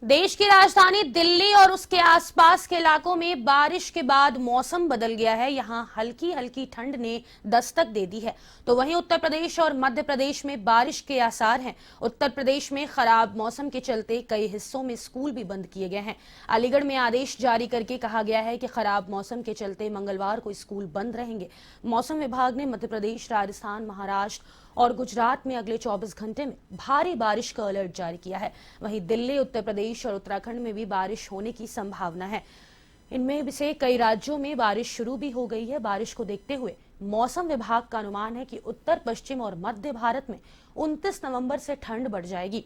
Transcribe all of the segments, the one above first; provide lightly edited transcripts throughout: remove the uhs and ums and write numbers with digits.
देश की राजधानी दिल्ली और उसके आसपास के इलाकों में बारिश के बाद मौसम बदल गया है। यहां हल्की हल्की ठंड ने दस्तक दे दी है, तो वहीं उत्तर प्रदेश और मध्य प्रदेश में बारिश के आसार हैं। उत्तर प्रदेश में खराब मौसम के चलते कई हिस्सों में स्कूल भी बंद किए गए हैं। अलीगढ़ में आदेश जारी करके कहा गया है कि खराब मौसम के चलते मंगलवार को स्कूल बंद रहेंगे। मौसम विभाग ने मध्य प्रदेश, राजस्थान, महाराष्ट्र और गुजरात में अगले 24 घंटे में भारी बारिश का अलर्ट जारी किया है। वहीं दिल्ली, उत्तर प्रदेश और उत्तराखंड में भी बारिश होने की संभावना है। इनमें से कई राज्यों में बारिश शुरू भी हो गई है। बारिश को देखते हुए मौसम विभाग का अनुमान है कि उत्तर, पश्चिम और मध्य भारत में 29 नवंबर से ठंड बढ़ जाएगी।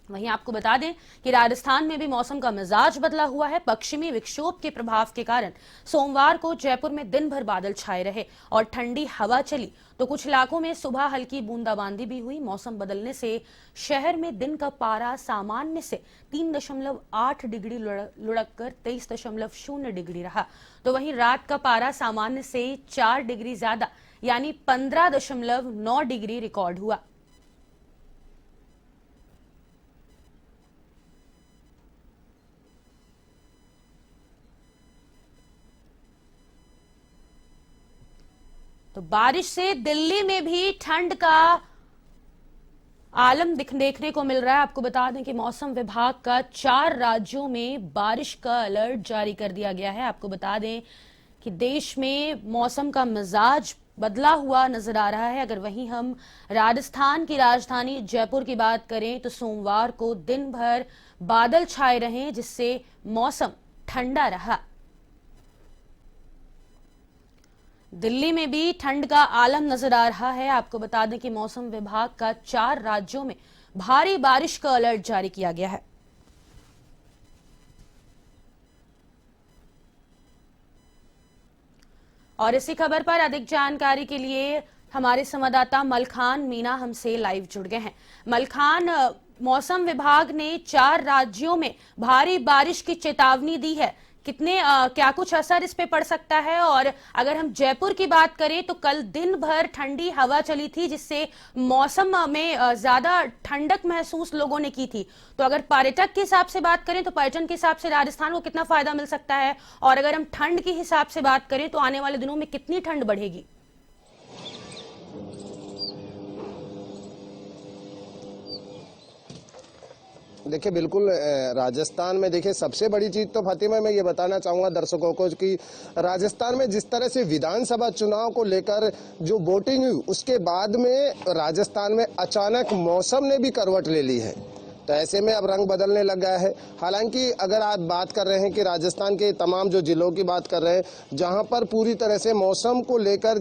वहीं आपको बता दें कि राजस्थान में भी मौसम का मिजाज बदला हुआ है। पश्चिमी विक्षोभ के प्रभाव के कारण सोमवार को जयपुर में दिन भर बादल छाए रहे और ठंडी हवा चली, तो कुछ इलाकों में सुबह हल्की बूंदाबांदी भी हुई। मौसम बदलने से शहर में दिन का पारा सामान्य से 3.8 डिग्री लुढ़क कर 23.0 डिग्री रहा, तो वहीं रात का पारा सामान्य से 4 डिग्री ज्यादा यानी 15.9 डिग्री रिकॉर्ड हुआ। तो बारिश से दिल्ली में भी ठंड का आलम देखने को मिल रहा है। आपको बता दें कि मौसम विभाग का 4 राज्यों में बारिश का अलर्ट जारी कर दिया गया है। आपको बता दें कि देश में मौसम का मिजाज बदला हुआ नजर आ रहा है। अगर वहीं हम राजस्थान की राजधानी जयपुर की बात करें तो सोमवार को दिन भर बादल छाए रहे, जिससे मौसम ठंडा रहा। दिल्ली में भी ठंड का आलम नजर आ रहा है। आपको बता दें कि मौसम विभाग का 4 राज्यों में भारी बारिश का अलर्ट जारी किया गया है। और इसी खबर पर अधिक जानकारी के लिए हमारे संवाददाता मलखान मीना हमसे लाइव जुड़ गए हैं। मलखान, मौसम विभाग ने 4 राज्यों में भारी बारिश की चेतावनी दी है। क्या कुछ असर इस पे पड़ सकता है? और अगर हम जयपुर की बात करें तो कल दिन भर ठंडी हवा चली थी, जिससे मौसम में ज्यादा ठंडक महसूस लोगों ने की थी। तो अगर पर्यटक के हिसाब से बात करें तो पर्यटन के हिसाब से राजस्थान को कितना फायदा मिल सकता है? और अगर हम ठंड के हिसाब से बात करें तो आने वाले दिनों में कितनी ठंड बढ़ेगी? देखिए, बिल्कुल राजस्थान में देखिए सबसे बड़ी चीज तो फातिमा मैं ये बताना चाहूंगा दर्शकों को कि राजस्थान में जिस तरह से विधानसभा चुनाव को लेकर जो वोटिंग हुई, उसके बाद में राजस्थान में अचानक मौसम ने भी करवट ले ली है। तो ऐसे में अब रंग बदलने लग गया है। हालांकि अगर आप बात कर रहे हैं कि राजस्थान के तमाम जो जिलों की बात कर रहे हैं, जहां पर पूरी तरह से मौसम को लेकर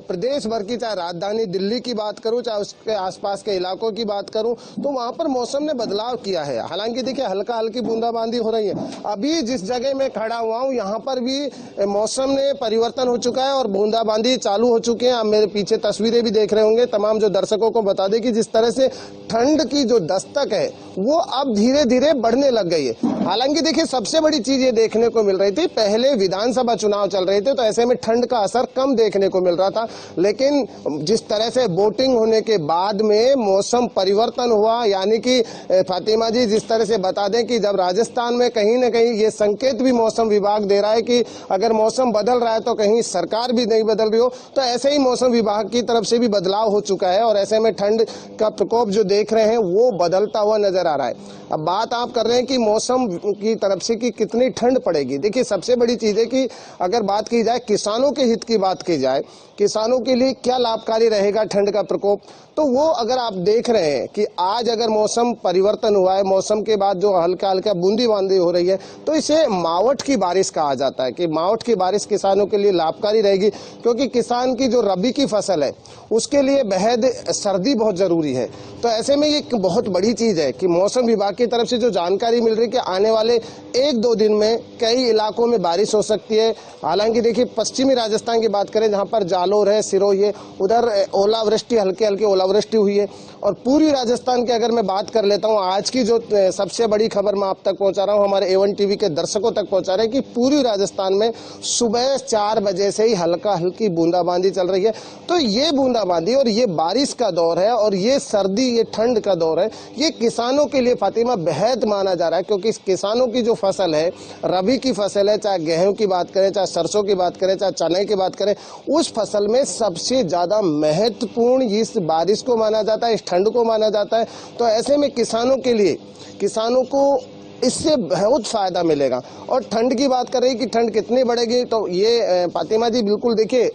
प्रदेश भर की, चाहे राजधानी दिल्ली की बात करूं, चाहे उसके आसपास के इलाकों की बात करूं, तो वहां पर मौसम ने बदलाव किया है। हालांकि देखिए हल्का हल्की बूंदाबांदी हो रही है। अभी जिस जगह में खड़ा हुआ हूँ यहाँ पर भी मौसम ने परिवर्तन हो चुका है और बूंदाबांदी चालू हो चुके हैं। आप मेरे पीछे तस्वीरें भी देख रहे होंगे। तमाम जो दर्शकों को बता दें कि जिस तरह से ठंड की जो दस्तक है वो अब धीरे धीरे बढ़ने लग गई है। हालांकि देखिए सबसे बड़ी चीज ये देखने को मिल रही थी, पहले विधानसभा चुनाव चल रहे थे तो ऐसे में ठंड का असर कम देखने को मिल रहा था, लेकिन जिस तरह से वोटिंग होने के बाद में मौसम परिवर्तन हुआ, यानी कि फातिमा जी जिस तरह से बता दें कि जब राजस्थान में कहीं ना कहीं ये संकेत भी मौसम विभाग दे रहा है कि अगर मौसम बदल रहा है तो कहीं सरकार भी नहीं बदल रही हो, तो ऐसे ही मौसम विभाग की तरफ से भी बदलाव हो चुका है और ऐसे में ठंड का प्रकोप जो देख रहे हैं वो बदलता हुआ नजर आ रहा है। अब बात आप कर रहे हैं कि मौसम की तरफ से कि कितनी ठंड पड़ेगी। देखिए सबसे बड़ी चीज है कि अगर बात की जाए किसानों के हित की बात की जाए, किसानों के लिए क्या लाभकारी रहेगा ठंड का प्रकोप, तो वो अगर आप देख रहे हैं कि आज अगर मौसम परिवर्तन हुआ है, मौसम के बाद जो हल्का हल्का बूंदाबांदी हो रही है, तो इसे मावठ की बारिश कहा जाता है कि मावठ की बारिश किसानों के लिए लाभकारी रहेगी, क्योंकि किसान की जो रबी की फसल है उसके लिए बेहद सर्दी बहुत जरूरी है। तो ऐसे में ये बहुत बड़ी चीज है कि मौसम विभाग की तरफ से जो जानकारी मिल रही है कि आने वाले 1-2 दिन में कई इलाकों में बारिश हो सकती है। हालांकि देखिए पश्चिमी राजस्थान की बात करें, जहां पर जालोर है, सिरोही है, उधर ओलावृष्टि, हल्की हल्की ओलावृष्टि हुई है। और पूरी राजस्थान की अगर मैं बात कर लेता हूं, आज की जो सबसे बड़ी खबर मैं आप तक पहुंचा रहा हूं, हमारे A1 टीवी के दर्शकों तक पहुंचा रहे हैं कि पूरी राजस्थान में सुबह 4 बजे से ही हल्का हल्की बूंदाबांदी चल रही है। तो ये बूंदाबांदी और ये बारिश का दौर है और ये सर्दी, ये ठंड का दौर है, ये किसानों किसानों के लिए फातिमा बेहद माना जा रहा है, क्योंकि किसानों की जो फसल है, रबी की फसल है, चाहे गेहूं की बात करें, चाहे सरसों की बात करें, चाहे चने की बात करें, उस फसल में सबसे ज़्यादा महत्वपूर्ण इस बारिश को माना जाता है, इस ठंड को माना जाता है। तो ऐसे में किसानों के लिए, किसानों को इससे बहुत फायदा मिलेगा। और ठंड की बात कर रही कि ठंड कितनी बढ़ेगी, तो ये फातिमा जी बिल्कुल देखिए,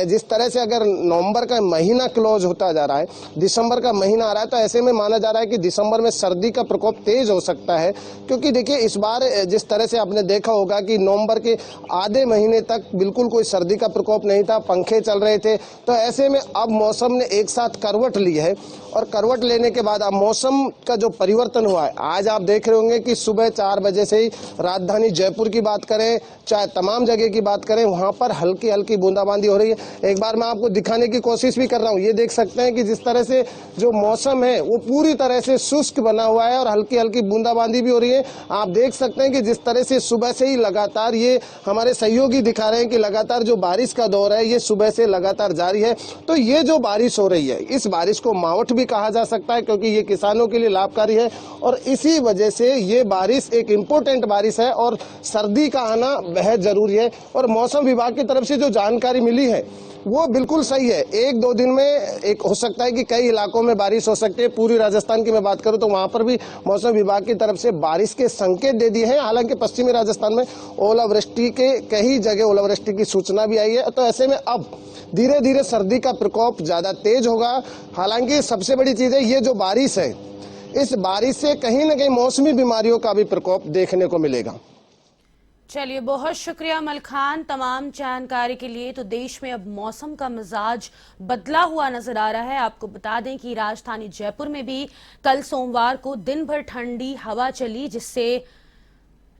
जिस तरह से अगर नवंबर का महीना क्लोज होता जा रहा है, दिसंबर का महीना आ रहा है, तो ऐसे में माना जा रहा है कि दिसंबर में सर्दी का प्रकोप तेज हो सकता है। क्योंकि देखिए इस बार जिस तरह से आपने देखा होगा कि नवंबर के आधे महीने तक बिल्कुल कोई सर्दी का प्रकोप नहीं था, पंखे चल रहे थे। तो ऐसे में अब मौसम ने एक साथ करवट ली है, और करवट लेने के बाद अब मौसम का जो परिवर्तन हुआ है, आज आप देख रहे होंगे कि सुबह 4 बजे से ही राजधानी जयपुर की बात करें, चाहे तमाम जगह की बात करें, वहां पर हल्की हल्की बूंदाबांदी हो रही है। एक बार मैं आपको दिखाने की कोशिश भी कर रहा हूं। ये देख सकते हैं कि जिस तरह से जो मौसम है वो पूरी तरह से शुष्क बना हुआ है और हल्की हल्की बूंदाबांदी भी हो रही है। आप देख सकते हैं कि जिस तरह से सुबह से ही लगातार, ये हमारे सहयोगी दिखा रहे हैं कि लगातार जो बारिश का दौर है ये सुबह से लगातार जारी है। तो ये जो बारिश हो रही है, इस बारिश को मावठ भी कहा जा सकता है, क्योंकि ये किसानों के लिए लाभकारी है। और इसी वजह से ये बारिश एक इम्पोर्टेंट बारिश है और सर्दी का आना बेहद जरूरी है। और मौसम विभाग की तरफ से जो जानकारी मिली है वो बिल्कुल सही है। 1-2 दिन में एक हो सकता है कि कई इलाकों में बारिश हो सकती है। पूरी राजस्थान की मैं बात करूं तो वहां पर भी मौसम विभाग की तरफ से बारिश के संकेत दे दिए हैं। हालांकि पश्चिमी राजस्थान में ओलावृष्टि के कई जगह ओलावृष्टि की सूचना भी आई है। तो ऐसे में अब धीरे धीरे सर्दी का प्रकोप ज्यादा तेज होगा। हालांकि सबसे बड़ी चीज है ये जो बारिश है, इस बारिश से कहीं ना कहीं मौसमी बीमारियों का भी प्रकोप देखने को मिलेगा। चलिए, बहुत शुक्रिया मलखान तमाम जानकारी के लिए। तो देश में अब मौसम का मिजाज बदला हुआ नजर आ रहा है। आपको बता दें कि राजधानी जयपुर में भी कल सोमवार को दिन भर ठंडी हवा चली, जिससे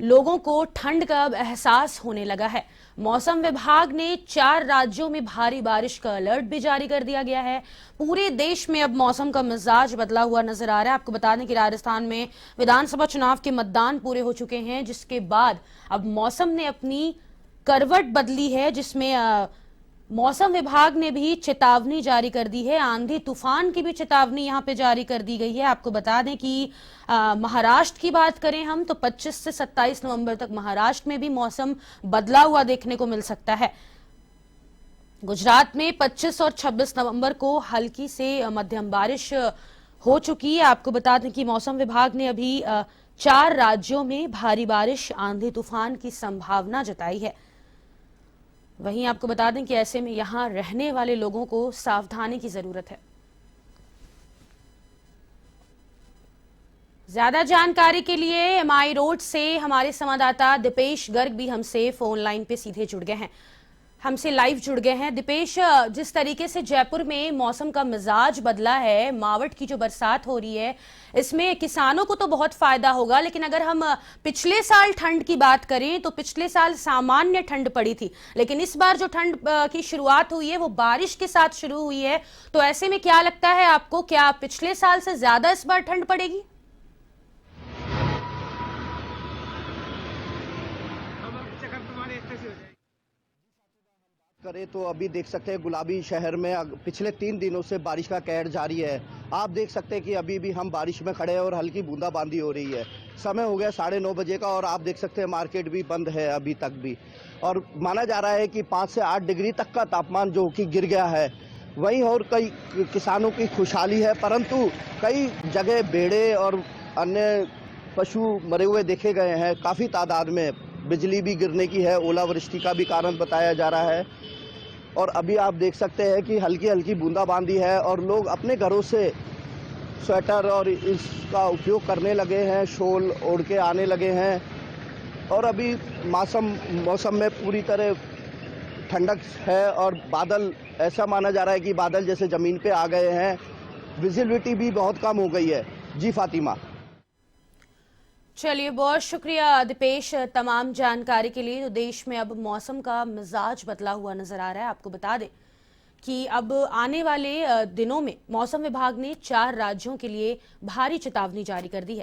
लोगों को ठंड का अब एहसास होने लगा है। मौसम विभाग ने 4 राज्यों में भारी बारिश का अलर्ट भी जारी कर दिया गया है। पूरे देश में अब मौसम का मिजाज बदला हुआ नजर आ रहा है। आपको बता दें कि राजस्थान में विधानसभा चुनाव के मतदान पूरे हो चुके हैं, जिसके बाद अब मौसम ने अपनी करवट बदली है, जिसमें मौसम विभाग ने भी चेतावनी जारी कर दी है। आंधी तूफान की भी चेतावनी यहां पे जारी कर दी गई है। आपको बता दें कि महाराष्ट्र की बात करें हम तो 25 से 27 नवंबर तक महाराष्ट्र में भी मौसम बदला हुआ देखने को मिल सकता है। गुजरात में 25 और 26 नवंबर को हल्की से मध्यम बारिश हो चुकी है। आपको बता दें कि मौसम विभाग ने अभी 4 राज्यों में भारी बारिश, आंधी तूफान की संभावना जताई है। वहीं आपको बता दें कि ऐसे में यहां रहने वाले लोगों को सावधानी की जरूरत है। ज्यादा जानकारी के लिए एमआई रोड से हमारे संवाददाता दीपेश गर्ग भी हमसे फोन लाइन पे सीधे जुड़ गए हैं, हमसे लाइव जुड़ गए हैं। दीपेश, जिस तरीके से जयपुर में मौसम का मिजाज बदला है, मावठ की जो बरसात हो रही है, इसमें किसानों को तो बहुत फायदा होगा, लेकिन अगर हम पिछले साल ठंड की बात करें तो पिछले साल सामान्य ठंड पड़ी थी, लेकिन इस बार जो ठंड की शुरुआत हुई है वो बारिश के साथ शुरू हुई है। तो ऐसे में क्या लगता है आपको, क्या पिछले साल से ज्यादा इस बार ठंड पड़ेगी? करें तो अभी देख सकते हैं गुलाबी शहर में पिछले 3 दिनों से बारिश का कहर जारी है। आप देख सकते हैं कि अभी भी हम बारिश में खड़े हैं और हल्की बूंदाबांदी हो रही है। समय हो गया 9:30 बजे का और आप देख सकते हैं मार्केट भी बंद है अभी तक भी, और माना जा रहा है कि 5 से 8 डिग्री तक का तापमान जो कि गिर गया है। वहीं और कई किसानों की खुशहाली है, परंतु कई जगह बेड़े और अन्य पशु मरे हुए देखे गए हैं। काफ़ी तादाद में बिजली भी गिरने की है, ओलावृष्टि का भी कारण बताया जा रहा है। और अभी आप देख सकते हैं कि हल्की हल्की बूंदाबांदी है और लोग अपने घरों से स्वेटर और इसका उपयोग करने लगे हैं, शॉल ओढ़ के आने लगे हैं। और अभी मौसम में पूरी तरह ठंडक है और बादल, ऐसा माना जा रहा है कि बादल जैसे ज़मीन पे आ गए हैं। विजिबिलिटी भी बहुत कम हो गई है। जी फातिमा। चलिए, बहुत शुक्रिया दीपेश तमाम जानकारी के लिए। तो देश में अब मौसम का मिजाज बदला हुआ नजर आ रहा है। आपको बता दें कि अब आने वाले दिनों में मौसम विभाग ने 4 राज्यों के लिए भारी चेतावनी जारी कर दी है।